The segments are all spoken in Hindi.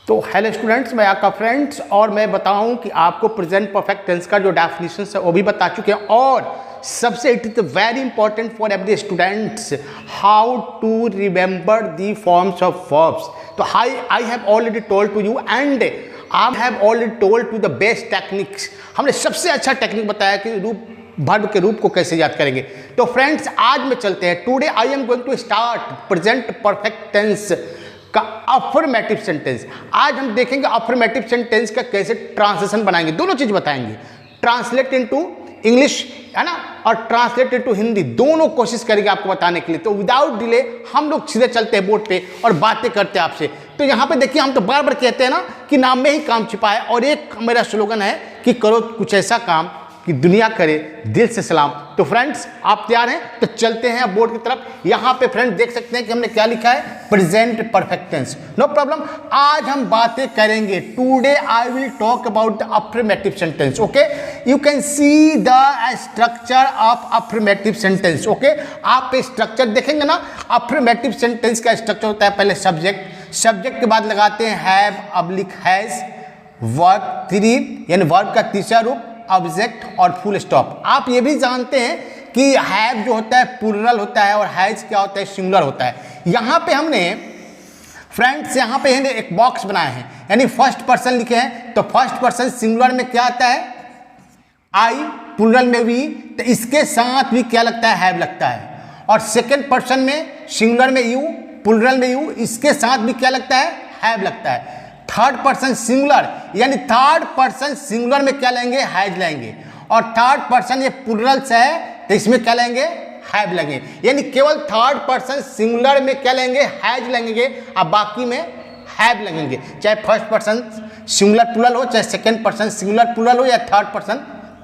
तो हेलो स्टूडेंट्स, मैं आपका फ्रेंड्स और मैं बताऊं कि आपको प्रेजेंट परफेक्ट टेंस का जो डेफिनेशन है वो भी बता चुके हैं। और सबसे it is very important for every students how to remember the forms of verbs. तो I have already told to you and I have already told to the best techniques. हमने सबसे अच्छा टेक्निक बताया कि रूप वर्ब के रूप को कैसे याद करेंगे। तो फ्रेंड्स आज में चलते हैं। Today I am going to start present perfect tense का अफर्मेटिव सेंटेंस। आज हम देखेंगे अफर्मेटिव सेंटेंस का कैसे ट्रांसलेशन बनाएंगे। दोनों चीज बताएंगे, ट्रांसलेट इनटू इंग्लिश है ना और ट्रांसलेट इनटू हिंदी, दोनों कोशिश करेंगे आपको बताने के लिए। तो विदाउट डिले हम लोग सीधे चलते हैं बोर्ड पे और बातें करते हैं आपसे। तो यहाँ पे देखिए, हम तो बार बार कहते हैं ना कि नाम में ही काम छिपा है, और एक मेरा स्लोगन है कि करो कुछ ऐसा काम कि दुनिया करे दिल से सलाम। तो फ्रेंड्स आप तैयार हैं? तो चलते हैं बोर्ड की तरफ। यहाँ पे फ्रेंड्स देख सकते हैं कि हमने क्या लिखा है, present perfect tense. No problem, आज हम बातें करेंगे। Today I will talk about the affirmative sentence. Okay, you can see the structure of affirmative sentence. Okay, आप स्ट्रक्चर देखेंगे ना। अफर्मेटिव सेंटेंस का स्ट्रक्चर होता है पहले सब्जेक्ट, सब्जेक्ट के बाद लगाते हैं हैव अब्लिक हैज, वर्ब 3 यानी वर्ब का तीसरा रूप ऑब्जेक्ट और फुल स्टॉप। आप ये भी जानते हैं कि हैव जो होता है प्लूरल होता है और हैज क्या होता है, सिंगुलर होता है। यहाँ पे हमने फ्रेंड्स यहाँ पे एक बॉक्स बनाए हैं, यानी फर्स्ट पर्सन लिखे हैं। तो फर्स्ट पर्सन सिंगुलर में क्या आता है, आई, प्लूरल में वी, तो इसके साथ भी क्या लगता है, हैव लगता है। और सेकेंड पर्सन में सिंगुलर में यू, प्लूरल में यू, इसके साथ भी क्या लगता है, हैव लगता है। थर्ड पर्सन सिंगुलर यानी थर्ड पर्सन सिंगुलर में क्या लेंगे, हैज लेंगे। और थर्ड पर्सन ये प्लूरल से है तो इसमें क्या लेंगे, हैव लेंगे। यानी केवल थर्ड पर्सन सिंगुलर में क्या लेंगे, हैज लेंगे, और बाकी में हैव लगेंगे। चाहे फर्स्ट पर्सन सिंगुलर प्लूरल हो, चाहे सेकंड पर्सन सिंगुलर प्लूरल हो, या थर्ड पर्सन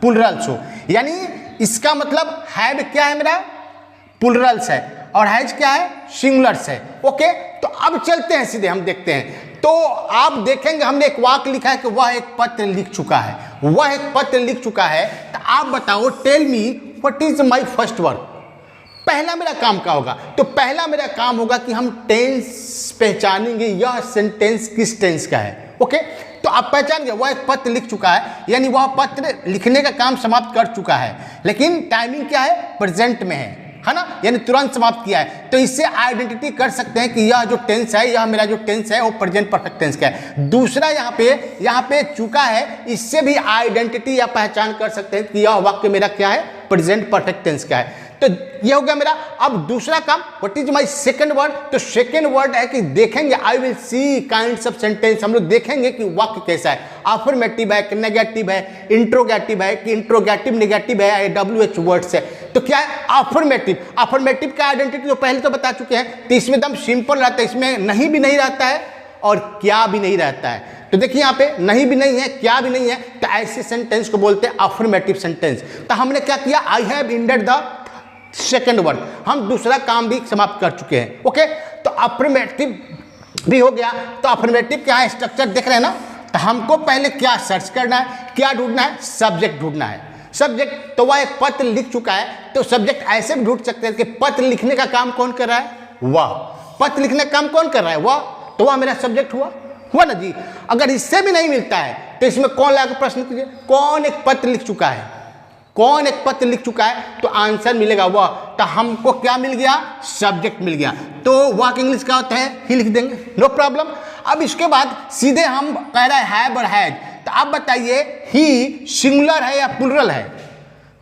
प्लूरल हो। यानी इसका मतलब हैव क्या है मेरा, प्लूरल से, और हैज क्या है, सिंगुलर से। ओके, तो अब चलते हैं सीधे, हम देखते हैं। तो आप देखेंगे हमने एक वाक्य लिखा है कि वह एक पत्र लिख चुका है, वह एक पत्र लिख चुका है। तो आप बताओ, tell me what is my first verb. पहला मेरा काम क्या होगा, तो पहला मेरा काम होगा कि हम टेंस पहचानेंगे, यह सेंटेंस किस टेंस का है। ओके, तो आप पहचान गए वह एक पत्र लिख चुका है, यानी वह पत्र लिखने का काम समाप्त कर चुका है, लेकिन टाइमिंग क्या है, प्रेजेंट में है ना, यानी तुरंत समाप्त किया है। तो इससे आइडेंटिटी कर सकते हैं कि यह जो टेंस है, यह मेरा जो टेंस है वो प्रेजेंट परफेक्ट टेंस का है। दूसरा यहाँ पे चुका है, इससे भी आइडेंटिटी या पहचान कर सकते हैं कि यह वाक्य मेरा क्या है, प्रेजेंट परफेक्ट टेंस का है। तो यह हो गया मेरा। अब दूसरा काम, what is my second word. तो सेकंड वर्ड है कि देखेंगे, I will see kinds of sentence. हम लोग देखेंगे कि वाक्य कैसा है, अफर्मेटिव है कि नेगेटिव है, इंट्रोगेटिव है कि इंट्रोगेटिव नेगेटिव है, WH वर्ड्स है। तो क्या है, अफर्मेटिव। अफर्मेटिव का आइडेंटिटी तो पहले तो बता चुके हैं, तो इसमें एकदम सिंपल रहता है, इसमें नहीं भी नहीं रहता है और क्या भी नहीं रहता है। तो देखिए यहाँ पे नहीं भी नहीं है, क्या भी नहीं है, तो ऐसे सेंटेंस को बोलते हैं अफर्मेटिव सेंटेंस। तो हमने क्या किया, I have ended the second word, हम दूसरा काम भी समाप्त कर चुके हैं। ओके, तो अफर्मेटिव भी हो गया। तो अफर्मेटिव क्या है, स्ट्रक्चर देख रहे हैं ना। तो हमको पहले क्या सर्च करना है, क्या ढूंढना है, सब्जेक्ट ढूंढना है। सब्जेक्ट, तो वह एक पत्र लिख चुका है, तो सब्जेक्ट ऐसे भी ढूंढ सकते हैं कि पत्र लिखने का काम कौन कर रहा है, वह। पत्र लिखने का काम कौन कर रहा है, वह, तो वह मेरा सब्जेक्ट हुआ ना जी। अगर इससे भी नहीं मिलता है तो इसमें कौन लाकर प्रश्न कीजिए, कौन एक पत्र लिख चुका है, कौन एक पत्र लिख चुका है, तो आंसर मिलेगा वह। तो हमको क्या मिल गया, सब्जेक्ट मिल गया। तो वह इंग्लिश क्या होता है, ही लिख देंगे, नो प्रॉब्लम। अब इसके बाद सीधे हम कह रहे हैं हैव और हैज। तो आप बताइए, ही सिंगुलर है या प्लूरल है,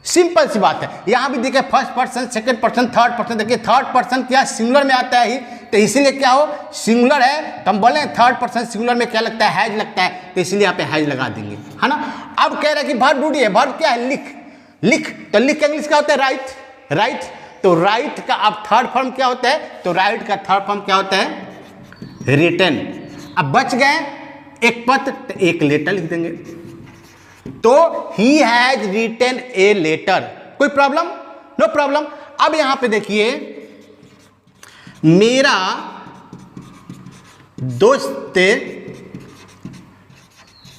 सिंपल सी बात है। यहाँ भी देखिए first person, second person, third person. देखिए थर्ड पर्सन क्या सिंगुलर में आता है ही, तो इसीलिए क्या हो, सिंगुलर है तो हम बोले थर्ड पर्सन सिंगुलर में क्या लगता है, हैज लगता है, तो इसलिए यहाँ पे हैज लगा देंगे, है ना। अब कह रहे हैं कि वर्ब ढूंढिए, वर्ब क्या है, लिख। तो लिख का इंग्लिश क्या होता है, राइट। तो राइट का अब थर्ड फॉर्म क्या होता है, तो राइट का थर्ड फॉर्म क्या होता है, रिटन। अब बच गए एक पत्र, तो एक लेटर लिख देंगे। तो he has written a letter, कोई प्रॉब्लम, नो प्रॉब्लम। अब यहां पे देखिए, मेरा दोस्त,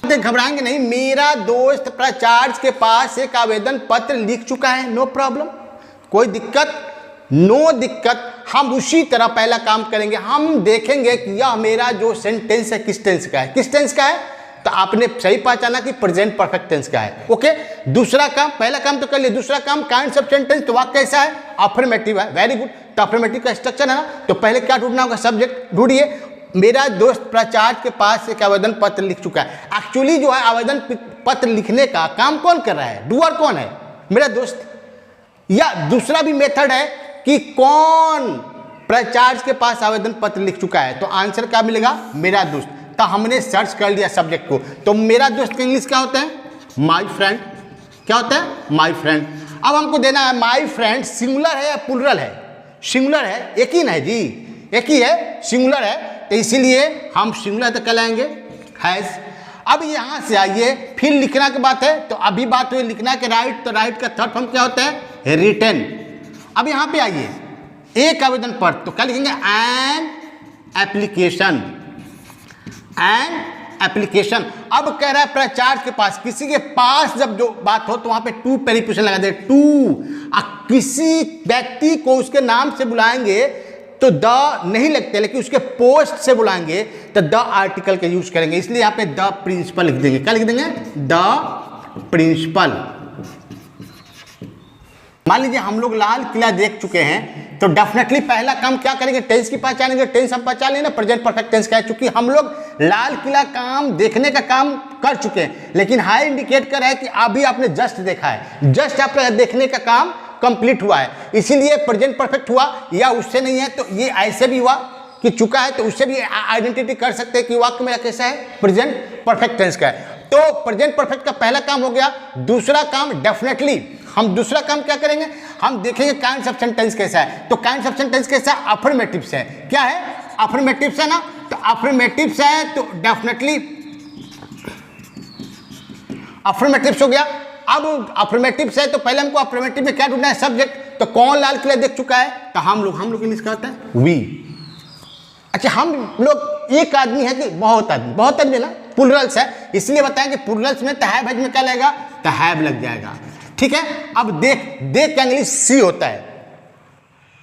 घबराएंगे नहीं, मेरा दोस्त प्राचार्य के पास एक आवेदन पत्र लिख चुका है, नो प्रॉब्लम, कोई दिक्कत, नो दिक्कत। हम उसी तरह पहला काम करेंगे, हम देखेंगे कि यह मेरा जो सेंटेंस है किस टेंस का है, किस टेंस का है, तो आपने सही पहचाना कि प्रेजेंट परफेक्ट टेंस का है। ओके, दूसरा काम, पहला काम तो कर लिया, दूसरा काम काइंड्स ऑफ सेंटेंस, तो वाक्य कैसा है, अफर्मेटिव है, वेरी गुड। तो अफर्मेटिव का स्ट्रक्चर है ना, तो पहले क्या ढूंढना होगा, सब्जेक्ट ढूंढिए। मेरा दोस्त प्राचार्य के पास एक आवेदन पत्र लिख चुका है। एक्चुअली जो है आवेदन पत्र लिखने का काम कौन कर रहा है, डूअर कौन है, मेरा दोस्त। या दूसरा भी मेथड है कि कौन प्राचार्य के पास आवेदन पत्र लिख चुका है, तो आंसर क्या मिलेगा, मेरा दोस्त। तो हमने सर्च कर लिया सब्जेक्ट को, तो मेरा दोस्त का इंग्लिश क्या होता है, माय फ्रेंड। क्या होता है, माय फ्रेंड। अब हमको देना है माय फ्रेंड सिंगुलर है या प्लूरल है, सिंगुलर है, एक ही ना है जी, एक ही है, सिंगुलर है, तो इसीलिए हम सिंगुलर तक लाएंगे, हैज। अब यहाँ से आइए, फिर लिखना की बात है, तो अभी बात हुई लिखना के राइट, तो राइट का थर्ड फॉर्म क्या होता है, रिटन। अब यहाँ पे आइए, एक आवेदन पत्र, तो क्या लिखेंगे, एन एप्लीकेशन, एन एप्लीकेशन। अब कह रहा है प्राचार्य के पास, किसी के पास जब जो बात हो तो वहां पे टू प्रीपोजिशन लगा दे, टू। किसी व्यक्ति को उसके नाम से बुलाएंगे तो द नहीं लगते, लेकिन उसके पोस्ट से बुलाएंगे तो द आर्टिकल के यूज करेंगे, इसलिए यहाँ पे द प्रिंसिपल लिख देंगे। क्या लिख देंगे, द प्रिंसिपल। मान लीजिए हम लोग लाल किला देख चुके हैं, तो डेफिनेटली पहला काम क्या करेंगे, टेंस की पहचानेंगे। टेंस हम पहचान लेना, प्रेजेंट परफेक्ट टेंस का है, चूंकि हम लोग लाल किला काम देखने का काम कर चुके हैं, लेकिन हाई इंडिकेट कर रहा है कि अभी आपने जस्ट देखा है, जस्ट आपका देखने का काम कंप्लीट हुआ है, इसीलिए प्रेजेंट परफेक्ट हुआ। या उससे नहीं है तो ये ऐसे भी हुआ कि चुका है, तो उससे भी आइडेंटिटी कर सकते हैं कि वाक्य मेरा कैसा है, प्रेजेंट परफेक्ट टेंस का है। तो प्रेजेंट परफेक्ट का पहला काम हो गया। दूसरा काम डेफिनेटली हम दूसरा काम क्या करेंगे, हम देखेंगे काइंड्स ऑफ सेंटेंस कैसा है। तो काइंड्स ऑफ सेंटेंस कैसा है, अफर्मेटिव्स है। क्या है, अफर्मेटिव्स है ना, तो अफर्मेटिव्स है तो डेफिनेटली अफर्मेटिव्स हो गया। अब अफर्मेटिव्स है तो पहले हमको अफर्मेटिव में क्या ढूंढना है, सब्जेक्ट। तो कौन लाल किला देख चुका है, तो हम लोग इंग्लिश का होता है वी। अच्छा, हम लोग एक आदमी है कि बहुत आदमी, बहुत आदमी ना, प्लूरल्स है, इसलिए बताएं कि प्लूरल्स में तो हैव में क्या लगेगा, तो हैव लग जाएगा। ठीक है, अब देख का इंग्लिश सी होता है।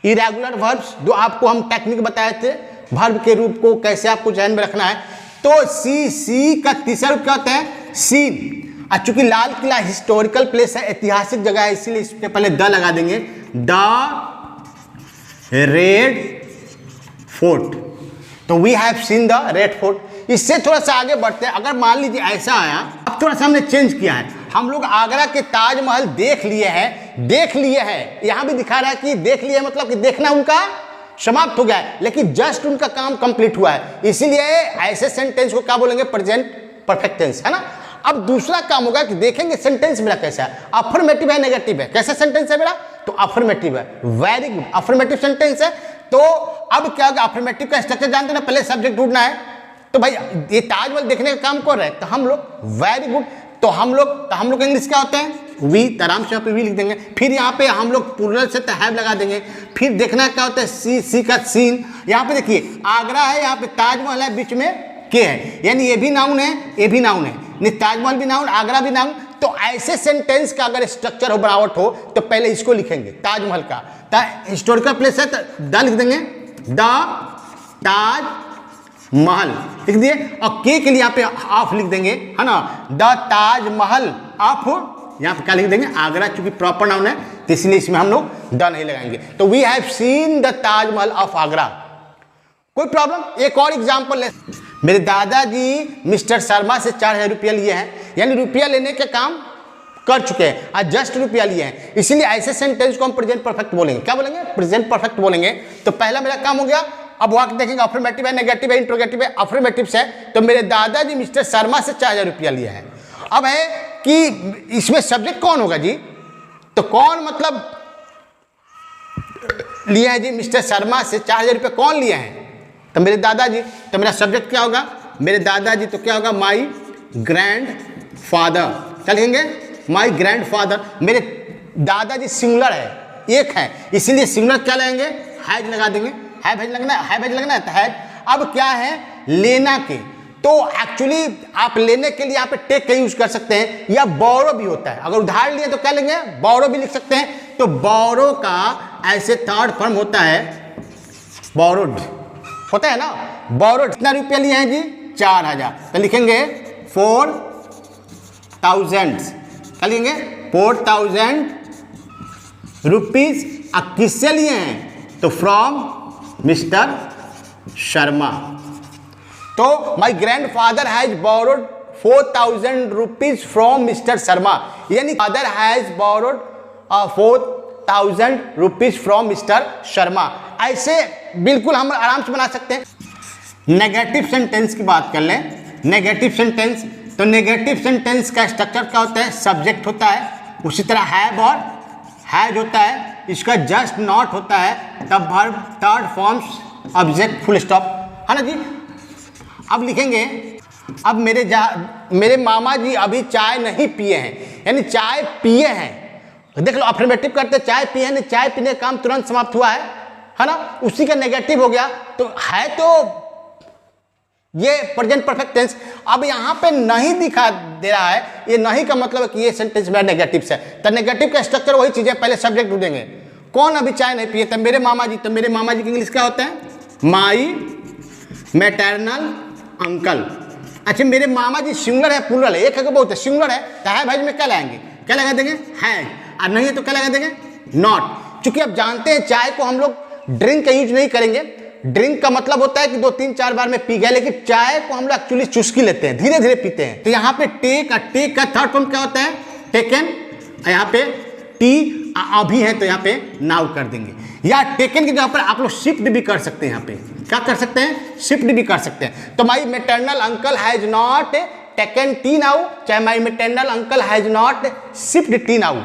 इरेगुलर वर्ब्स जो आपको हम टेक्निक बताए थे, वर्ब के रूप को कैसे आपको ध्यान में रखना है, तो सी का तीसरा रूप क्या होता है, सीन। चूंकि लाल किला हिस्टोरिकल प्लेस है, ऐतिहासिक जगह है, इसीलिए इसके पहले द लगा देंगे, द रेड फोर्ट। तो we have seen the Red Fort. इससे थोड़ा सा आगे बढ़ते हैं, अगर मान लीजिए ऐसा आया, अब थोड़ा सा हमने चेंज किया है, हम लोग आगरा के ताजमहल देख लिए हैं, यहां भी दिखा रहा है कि देख लिए, मतलब कि देखना उनका समाप्त हो गया है, लेकिन जस्ट उनका काम कंप्लीट हुआ है, इसीलिए ऐसे सेंटेंस को क्या बोलेंगे, प्रेजेंट परफेक्ट टेंस, है ना। अब दूसरा काम होगा कि देखेंगे सेंटेंस मेरा कैसा है, अफर्मेटिव है नेगेटिव है, कैसा सेंटेंस है मेरा, तो अफर्मेटिव है, वेरी गुड, अफर्मेटिव सेंटेंस है। तो अब क्या होगा, अफर्मेटिव का स्ट्रक्चर जानते ना, पहले सब्जेक्ट ढूंढना है, तो भाई ये ताजमहल देखने का काम कर रहे हैं, तो हम लोग, वेरी गुड, तो हम लोग इंग्लिश क्या होते हैं, वी, तो आराम से यहाँ पे वी लिख देंगे। फिर यहाँ पे हम लोग प्लूरल से तो हैव लगा देंगे। फिर देखना क्या होता है, सी का सीन। यहाँ पे देखिए आगरा है, यहाँ पे ताजमहल है, बीच में के है, यानी ये भी नाउन है, ये भी नाउन है, नहीं ताजमहल भी नाउन, आगरा भी नाउन। तो ऐसे सेंटेंस का अगर स्ट्रक्चर हो, बनावट हो, तो पहले इसको लिखेंगे, ताजमहल का, हिस्टोरिकल प्लेस है, तो द लिख देंगे, द ताज महल लिख दिए, और के लिए यहाँ पे ऑफ लिख देंगे, है ना, द ताजमहल ऑफ, यहाँ पे क्या लिख देंगे, आगरा, चूंकि प्रॉपर नाउन है तो इसलिए इसमें हम लोग द नहीं लगाएंगे। तो we have seen the Taj Mahal of Agra. कोई प्रॉब्लम। एक और एग्जांपल ले, मेरे दादाजी मिस्टर शर्मा से 4000 रुपया लिए हैं, यानी रुपया लेने के काम कर चुके हैं, आज जस्ट रुपया लिए हैं, इसीलिए ऐसे सेंटेंस को हम प्रेजेंट परफेक्ट बोलेंगे। क्या बोलेंगे, प्रेजेंट परफेक्ट बोलेंगे। तो पहला मेरा काम हो गया। अब वाक्य देखेंगे, अफर्मेटिव है, नेगेटिव है, इंट्रोगेटिव है, अफर्मेटिव है, तो मेरे दादाजी मिस्टर शर्मा से 4000 रुपया लिया है। अब है कि इसमें सब्जेक्ट कौन होगा जी, तो कौन मतलब लिया है जी, मिस्टर शर्मा से 4000 रुपया कौन लिया है, तो मेरे दादाजी। तो मेरा सब्जेक्ट क्या होगा, मेरे दादाजी, तो क्या होगा, माई ग्रैंड फादर। क्या लिखेंगे, माई ग्रैंड फादर। मेरे दादाजी सिंगुलर है, एक है, इसीलिए सिंगुलर क्या लगाएंगे, हैज लगा देंगे, हैव लगना है, तो हैज। अब क्या है, लेना के, तो एक्चुअली आप लेने के लिए यहाँ पे टेक का यूज कर सकते हैं, या बोरो भी होता है, अगर उधार लिए तो क्या लेंगे, बोरो भी लिख सकते हैं। तो बोरो का ऐसे थर्ड फॉर्म होता है बोरोड होता है ना, बोरोड कितना रुपया लिए हैं जी 4000, तो लिखेंगे 4000, क्या लिखेंगे 4000 रुपीज। किससे लिए हैं, तो फ्रॉम मिस्टर शर्मा। तो my grandfather has borrowed 4000 rupees from mister Sharma, यानी father has borrowed 4000 rupees from mister Sharma. ऐसे बिल्कुल हम आराम से बना सकते हैं। नेगेटिव सेंटेंस की बात कर लें, नेगेटिव सेंटेंस, तो नेगेटिव सेंटेंस का स्ट्रक्चर क्या होता है, सब्जेक्ट होता है, उसी तरह हैव और हैज होता है, इसका जस्ट नॉट होता है, तब verb, third forms, object, full stop, है ना जी। अब लिखेंगे, अब मेरे मामा जी अभी चाय नहीं पिए हैं, यानी चाय पिए हैं। देख लो अफर्मेटिव करते चाय पिए हैं, चाय पीने का काम तुरंत समाप्त हुआ है ना, उसी का नेगेटिव हो गया। तो है तो ये प्रेजेंट परफेक्ट टेंस। अब यहाँ पे नहीं दिखा दे रहा है, ये नहीं का मतलब है कि ये सेंटेंस मेरा नेगेटिव से। तो नेगेटिव का स्ट्रक्चर वही चीज है, पहले सब्जेक्ट ढूंढेंगे, कौन अभी चाय नहीं पिए, तो मेरे मामा जी। तो मेरे मामा जी की इंग्लिश क्या होता है, माई मैटरनल अंकल। अच्छा मेरे मामा जी सिंगुलर है प्लूरल है, एक है बहुत है, सिंगुलर है, तो है भाई में क्या लाएंगे, क्या लगा देंगे है, और नहीं है तो क्या लगा देंगे नॉट। चूंकि आप जानते हैं चाय को हम लोग ड्रिंक का यूज नहीं करेंगे, ड्रिंक का मतलब होता है कि 2-3-4 बार में पी गए, लेकिन चाय को हम लोग एक्चुअली चुस्की लेते हैं, धीरे धीरे पीते हैं। तो यहाँ पे टेक का थर्ड फॉर्म क्या होता है, टेकन, यहाँ पे टी अभी है तो यहाँ पे नाउ कर देंगे, या टेकन की जगह पर आप लोग शिफ्ट भी कर सकते हैं, यहाँ पे क्या कर सकते हैं, शिफ्ट भी कर सकते हैं। तो my maternal uncle has not taken till now, चाहे my maternal uncle has not shift till now.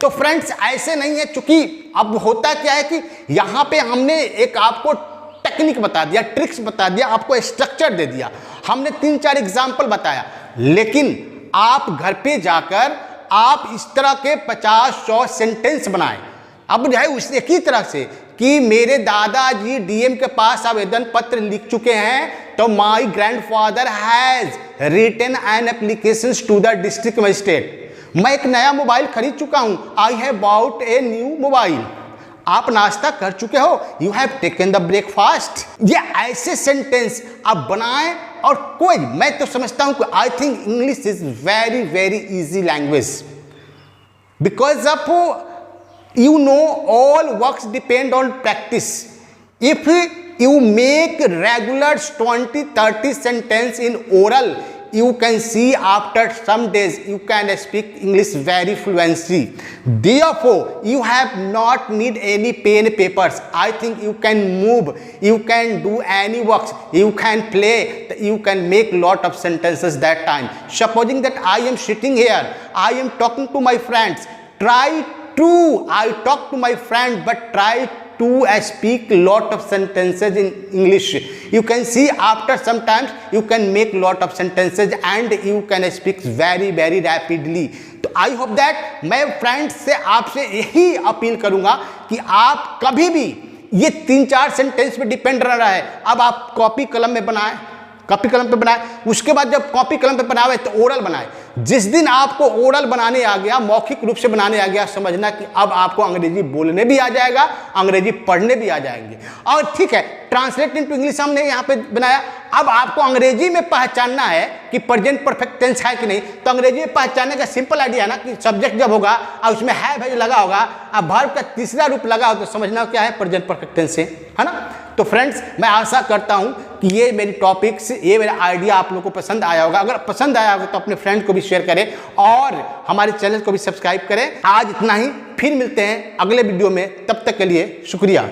तो फ्रेंड्स ऐसे नहीं है, चूंकि अब होता क्या है कि यहाँ पे हमने एक आपको टेक्निक बता दिया, ट्रिक्स बता दिया, आपको स्ट्रक्चर दे दिया, हमने 3-4 एग्जाम्पल बताया, लेकिन आप घर पे जाकर आप इस तरह के 50-100 सेंटेंस बनाएं। अब जो है उस एक ही तरह से कि मेरे दादाजी डीएम के पास आवेदन पत्र लिख चुके हैं, तो my grandfather has written an application to the district magistrate. मैं एक नया मोबाइल खरीद चुका हूं, I have bought a new mobile. आप नाश्ता कर चुके हो, you have taken the breakfast. ये ऐसे सेंटेंस आप बनाएं, और कोई, मैं तो समझता हूं कि I think English is very very easy language, because of you know all works depend on practice. If you make regular 20-30 sentence in oral, you can see after some days you can speak English very fluently. Therefore you have not need any pen papers. I think you can move, you can do any works, you can play, you can make lot of sentences that time. Supposing that I am sitting here, I am talking to my friends, I talk to my friend, but try to speak lot of sentences in English. You can see after sometimes you can make lot of sentences and you can speak very very rapidly. तो I hope that मैं फ्रेंड्स से आपसे यही अपील करूंगा कि आप कभी भी ये 3-4 सेंटेंस पे डिपेंड रह रहा है, अब आप कॉपी कलम में बनाएं, कॉपी कलम पे बनाए, उसके बाद जब कॉपी कलम पे बनावे तो ओरल बनाए। जिस दिन आपको ओरल बनाने आ गया, मौखिक रूप से बनाने आ गया, समझना कि अब आपको अंग्रेजी बोलने भी आ जाएगा, अंग्रेजी पढ़ने भी आ जाएंगे। और ठीक है, ट्रांसलेट इनटू इंग्लिश हमने यहाँ पे बनाया। अब आपको अंग्रेजी में पहचानना है कि प्रेजेंट परफेक्ट टेंस है कि नहीं, तो अंग्रेजी में पहचानने का सिंपल आइडिया है ना कि सब्जेक्ट जब होगा और उसमें है भाई लगा होगा, अब वर्ब का तीसरा रूप लगा हो, तो समझना क्या है, प्रेजेंट परफेक्ट टेंस है ना। तो फ्रेंड्स मैं आशा करता हूं कि ये मेरी टॉपिक्स, ये मेरा आइडिया आप लोगों को पसंद आया होगा। अगर पसंद आया होगा तो अपने फ्रेंड को भी शेयर करें और हमारे चैनल को भी सब्सक्राइब करें। आज इतना ही, फिर मिलते हैं अगले वीडियो में, तब तक के लिए शुक्रिया।